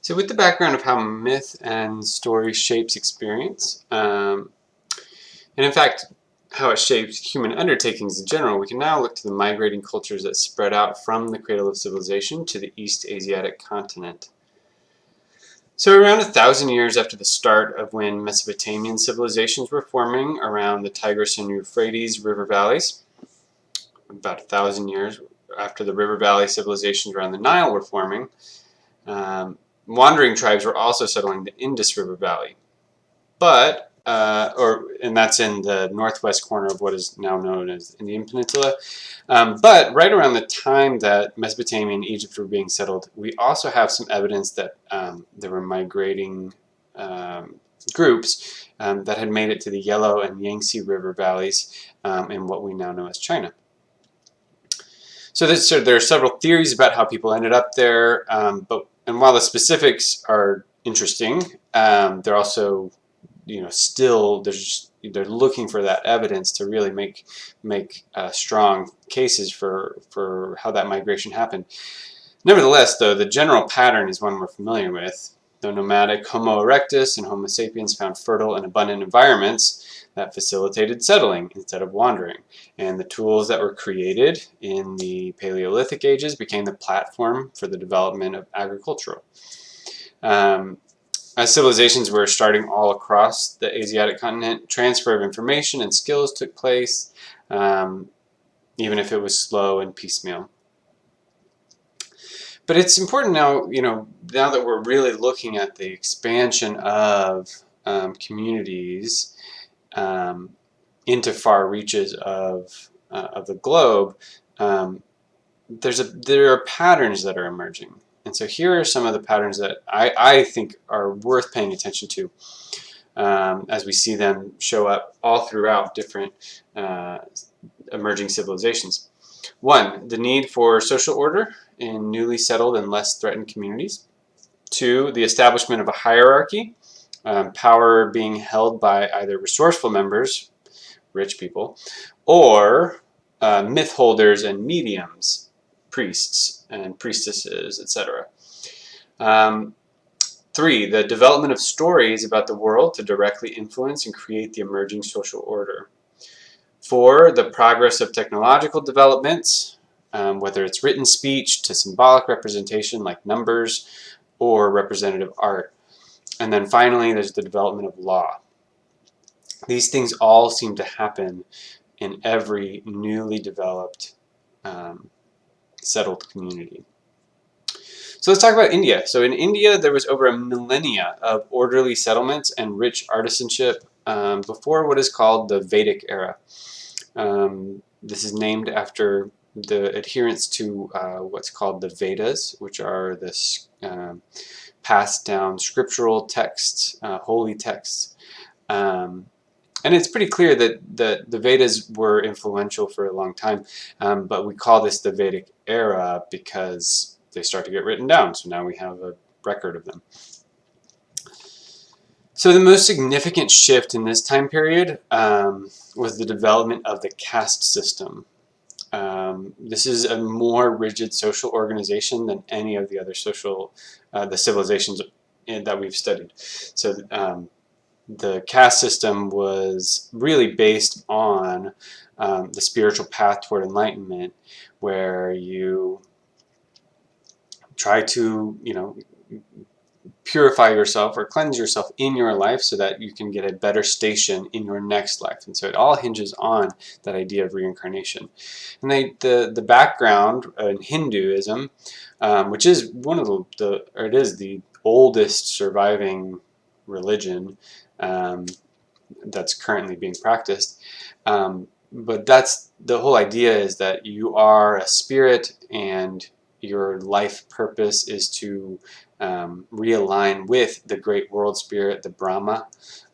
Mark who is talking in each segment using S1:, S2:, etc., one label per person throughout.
S1: So with the background of how myth and story shapes experience, and in fact how it shapes human undertakings in general, we can now look to the migrating cultures that spread out from the cradle of civilization to the East Asiatic continent. So around 1,000 years after the start of when Mesopotamian civilizations were forming around the Tigris and Euphrates river valleys, about 1,000 years after the river valley civilizations around the Nile were forming, wandering tribes were also settling the Indus River Valley, and that's in the northwest corner of what is now known as the Indian Peninsula. But right around the time that Mesopotamia and Egypt were being settled, we also have some evidence that there were migrating groups that had made it to the Yellow and Yangtze River valleys in what we now know as China. So there are several theories about how people ended up there, and while the specifics are interesting, they're also, they're looking for that evidence to really make strong cases for how that migration happened. Nevertheless, though, the general pattern is one we're familiar with. The nomadic Homo erectus and Homo sapiens found fertile and abundant environments that facilitated settling instead of wandering. And the tools that were created in the Paleolithic ages became the platform for the development of agriculture. As civilizations were starting all across the Asiatic continent, transfer of information and skills took place, even if it was slow and piecemeal. But it's important now, now that we're really looking at the expansion of communities into far reaches of the globe, there are patterns that are emerging. And so here are some of the patterns that I think are worth paying attention to as we see them show up all throughout different emerging civilizations. One, the need for social order in newly settled and less threatened communities. Two, the establishment of a hierarchy, power being held by either resourceful members, rich people, or myth holders and mediums, priests and priestesses, etc. Three, the development of stories about the world to directly influence and create the emerging social order. Four, the progress of technological developments, whether it's written speech to symbolic representation like numbers or representative art. And then finally, there's the development of law. These things all seem to happen in every newly developed settled community. So let's talk about India. So in India, there was over a millennia of orderly settlements and rich artisanship before what is called the Vedic era. This is named after the adherence to what's called the Vedas, which are this passed down scriptural texts, holy texts. And it's pretty clear that the Vedas were influential for a long time, but we call this the Vedic era because they start to get written down, so now we have a record of them. So the most significant shift in this time period was the development of the caste system. This is a more rigid social organization than any of the other the civilizations that we've studied. So the caste system was really based on the spiritual path toward enlightenment, where you try to, purify yourself or cleanse yourself in your life so that you can get a better station in your next life. And so it all hinges on that idea of reincarnation. And the background in Hinduism, which is it is the oldest surviving religion that's currently being practiced. But that's the whole idea, is that you are a spirit and your life purpose is to realign with the great world spirit, the Brahma,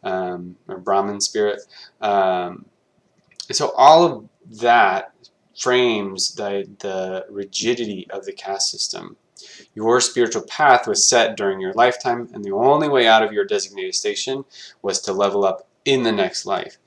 S1: or Brahman spirit. So all of that frames the rigidity of the caste system. Your spiritual path was set during your lifetime, and the only way out of your designated station was to level up in the next life.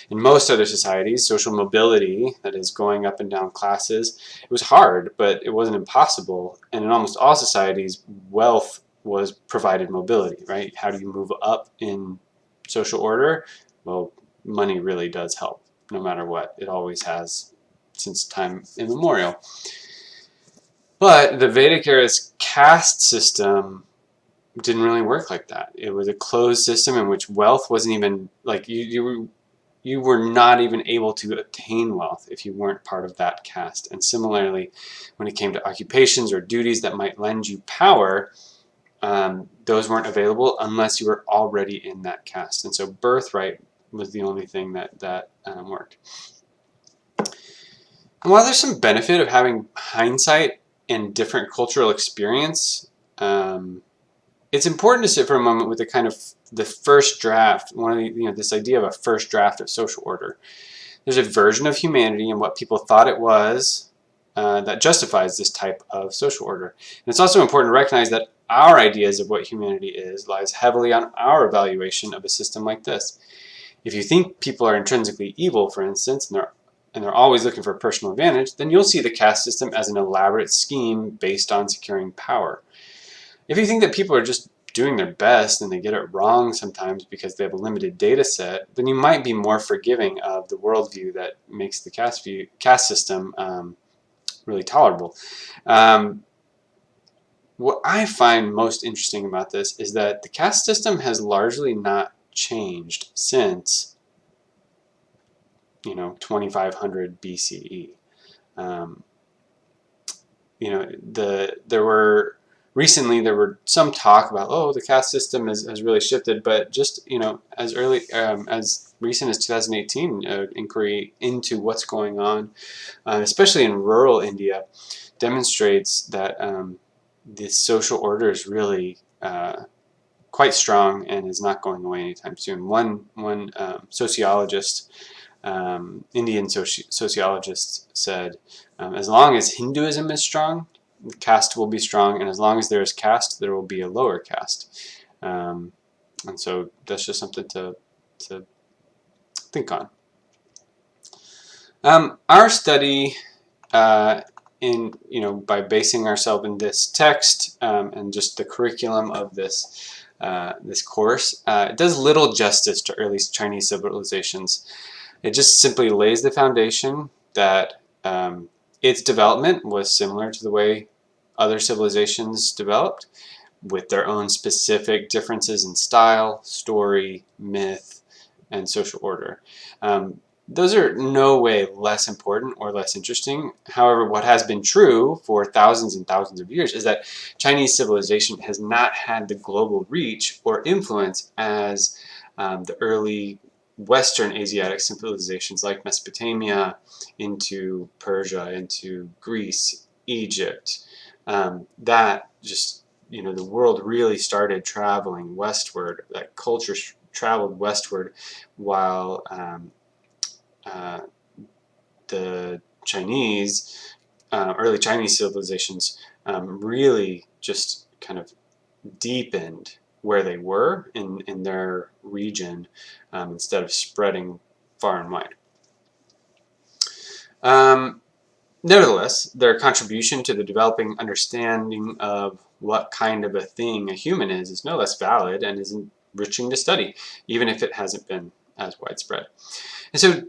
S1: In most other societies, social mobility, that is going up and down classes, it was hard, but it wasn't impossible. And in almost all societies, wealth was provided mobility, right? How do you move up in social order? Well, money really does help, no matter what. It always has since time immemorial. But the Vedic era's caste system didn't really work like that. It was a closed system in which wealth wasn't even, like, you were not even able to obtain wealth if you weren't part of that caste. And similarly, when it came to occupations or duties that might lend you power, those weren't available unless you were already in that caste. And so birthright was the only thing that worked. And while there's some benefit of having hindsight and different cultural experience, it's important to sit for a moment with the kind of the first draft, this idea of a first draft of social order. There's a version of humanity and what people thought it was that justifies this type of social order. And it's also important to recognize that our ideas of what humanity is lies heavily on our evaluation of a system like this. If you think people are intrinsically evil, for instance, and they're always looking for personal advantage, then you'll see the caste system as an elaborate scheme based on securing power. If you think that people are just doing their best and they get it wrong sometimes because they have a limited data set, then you might be more forgiving of the worldview that makes the caste system really tolerable. What I find most interesting about this is that the caste system has largely not changed since 2500 BCE. Recently there were some talk about, the caste system has really shifted, but just as recent as 2018, inquiry into what's going on, especially in rural India, demonstrates that this social order is really quite strong and is not going away anytime soon. One sociologist, Indian sociologist, said, as long as Hinduism is strong, caste will be strong, and as long as there is caste, there will be a lower caste. And so that's just something to think on. Our study, by basing ourselves in this text and just the curriculum of this course, it does little justice to early Chinese civilizations. It just simply lays the foundation that its development was similar to the way other civilizations developed, with their own specific differences in style, story, myth, and social order. Those are no way less important or less interesting. However, what has been true for thousands and thousands of years is that Chinese civilization has not had the global reach or influence as the early Western Asiatic civilizations like Mesopotamia, into Persia, into Greece, Egypt. That just, the world really started traveling westward. That culture traveled westward while the Chinese, early Chinese civilizations really just kind of deepened where they were in their region instead of spreading far and wide. Nevertheless, their contribution to the developing understanding of what kind of a thing a human is no less valid and is enriching to study, even if it hasn't been as widespread. And so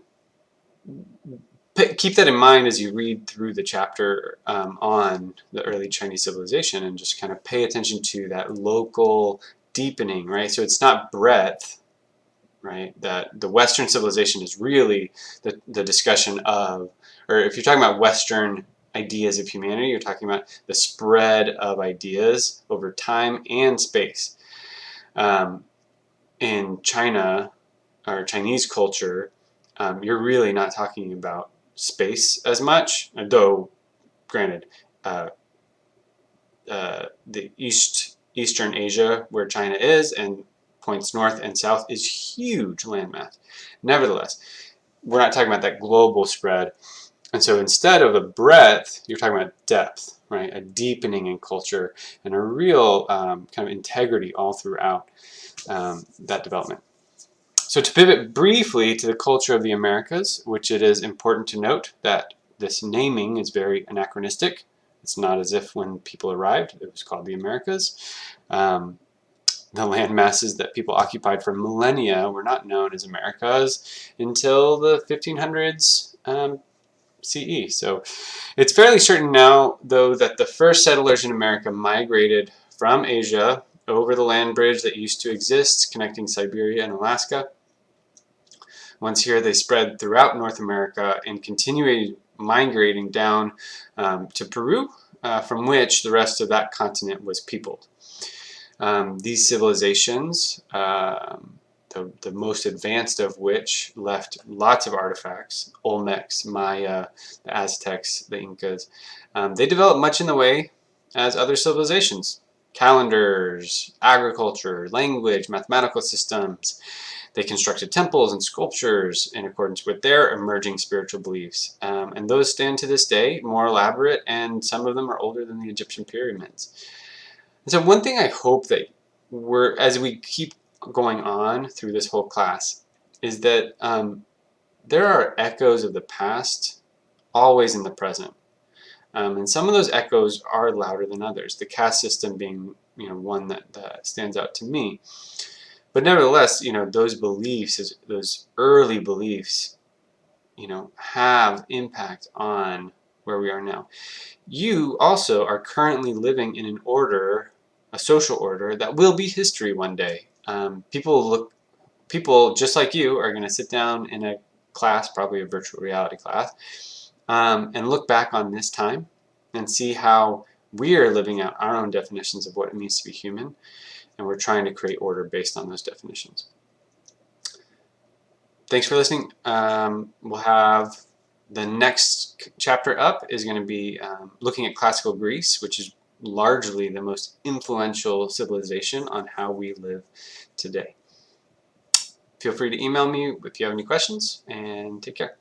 S1: keep that in mind as you read through the chapter on the early Chinese civilization, and just kind of pay attention to that local deepening, right? So it's not breadth, right? That the Western civilization is really the discussion of, or if you're talking about Western ideas of humanity, you're talking about the spread of ideas over time and space. In China, or Chinese culture, you're really not talking about space as much, though granted, the Eastern Asia, where China is, and points north and south, is huge landmass. Nevertheless, we're not talking about that global spread. And so instead of a breadth, you're talking about depth, right? A deepening in culture and a real kind of integrity all throughout that development. So to pivot briefly to the culture of the Americas, which it is important to note that this naming is very anachronistic. It's not as if when people arrived, it was called the Americas. The land masses that people occupied for millennia were not known as Americas until the 1500s CE. So it's fairly certain now, though, that the first settlers in America migrated from Asia over the land bridge that used to exist connecting Siberia and Alaska. Once here, they spread throughout North America and continued migrating down to Peru, from which the rest of that continent was peopled. These civilizations, the most advanced of which left lots of artifacts, Olmecs, Maya, the Aztecs, the Incas, they developed much in the way as other civilizations. Calendars, agriculture, language, mathematical systems. They constructed temples and sculptures in accordance with their emerging spiritual beliefs. And those stand to this day, more elaborate, and some of them are older than the Egyptian pyramids. And so one thing I hope that as we keep going on through this whole class, is that there are echoes of the past always in the present. And some of those echoes are louder than others, the caste system being one that stands out to me. But nevertheless, those beliefs, those early beliefs, have impact on where we are now. You also are currently living in an order, a social order, that will be history one day. People just like you are going to sit down in a class, probably a virtual reality class, and look back on this time and see how we are living out our own definitions of what it means to be human, and we're trying to create order based on those definitions. Thanks for listening. We'll have the next chapter up is going to be looking at classical Greece, which is largely the most influential civilization on how we live today. Feel free to email me if you have any questions, and take care.